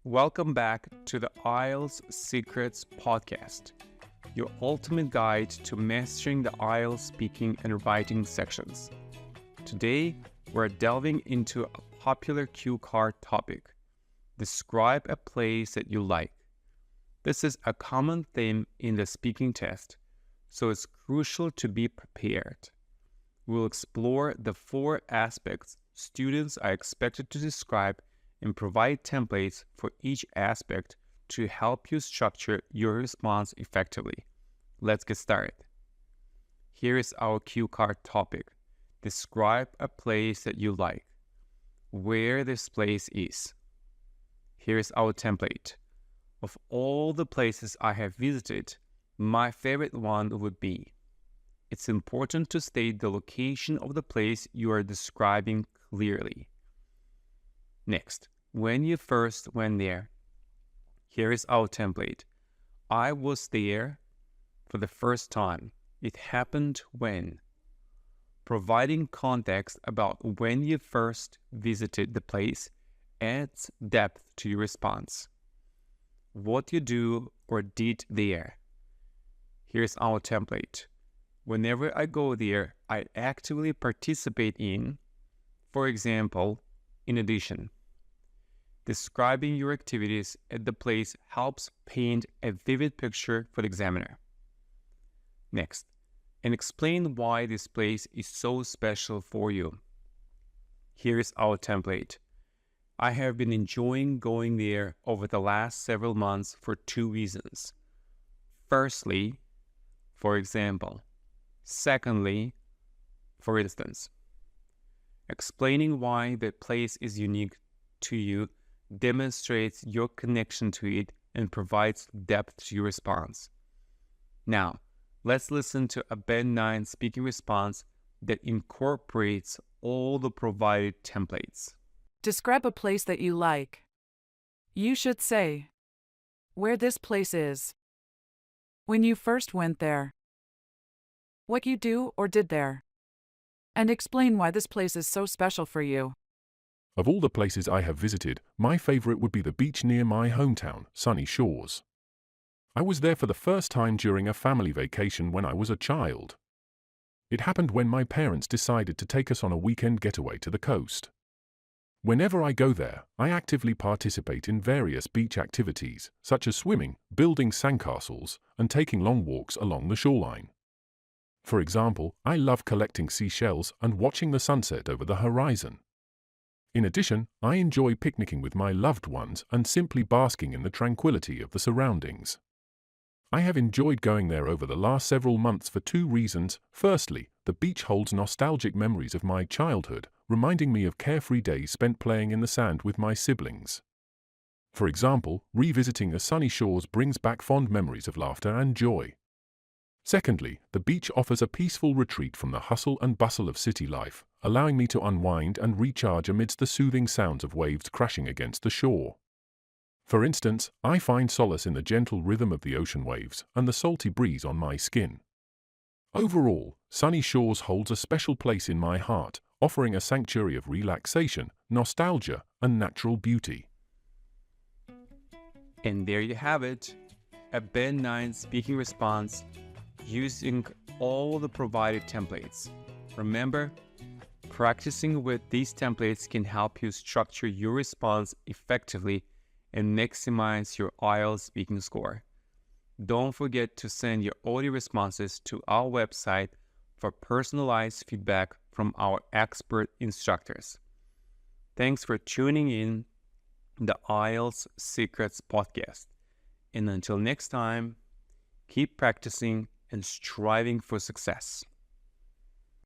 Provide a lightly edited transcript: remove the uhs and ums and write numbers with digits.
Welcome back to the IELTS Secrets podcast, your ultimate guide to mastering the IELTS speaking and writing sections. Today, we're delving into a popular cue card topic. Describe a place that you like. This is a common theme in the speaking test, so it's crucial to be prepared. We'll explore the 4 aspects students are expected to describe and provide templates for each aspect to help you structure your response effectively. Let's get started. Here is our cue card topic. Describe a place that you like. Where this place is. Here is our template. Of all the places I have visited, my favorite one would be. It's important to state the location of the place you are describing clearly. Next, when you first went there, here is our template. I was there for the first time. It happened when. Providing context about when you first visited the place adds depth to your response. What you do or did there. Here's our template. Whenever I go there, I actively participate in, for example, in addition. Describing your activities at the place helps paint a vivid picture for the examiner. Next, and explain why this place is so special for you. Here is our template. I have been enjoying going there over the last several months for 2 reasons. Firstly, for example. Secondly, for instance. Explaining why the place is unique to you demonstrates your connection to it and provides depth to your response. Now, let's listen to a Band 9 speaking response that incorporates all the provided templates. Describe a place that you like. You should say, where this place is, when you first went there, what you do or did there, and explain why this place is so special for you. Of all the places I have visited, my favorite would be the beach near my hometown, Sunny Shores. I was there for the first time during a family vacation when I was a child. It happened when my parents decided to take us on a weekend getaway to the coast. Whenever I go there, I actively participate in various beach activities, such as swimming, building sandcastles, and taking long walks along the shoreline. For example, I love collecting seashells and watching the sunset over the horizon. In addition, I enjoy picnicking with my loved ones and simply basking in the tranquility of the surroundings. I have enjoyed going there over the last several months for 2 reasons. Firstly, the beach holds nostalgic memories of my childhood, reminding me of carefree days spent playing in the sand with my siblings. For example, revisiting the sunny shores brings back fond memories of laughter and joy. Secondly, the beach offers a peaceful retreat from the hustle and bustle of city life, allowing me to unwind and recharge amidst the soothing sounds of waves crashing against the shore. For instance, I find solace in the gentle rhythm of the ocean waves and the salty breeze on my skin. Overall, Sunny Shores holds a special place in my heart, offering a sanctuary of relaxation, nostalgia, and natural beauty. And there you have it, a Band 9 speaking response using all the provided templates. Remember, practicing with these templates can help you structure your response effectively and maximize your IELTS speaking score. Don't forget to send your audio responses to our website for personalized feedback from our expert instructors. Thanks for tuning in the IELTS Secrets podcast. And until next time, keep practicing and striving for success.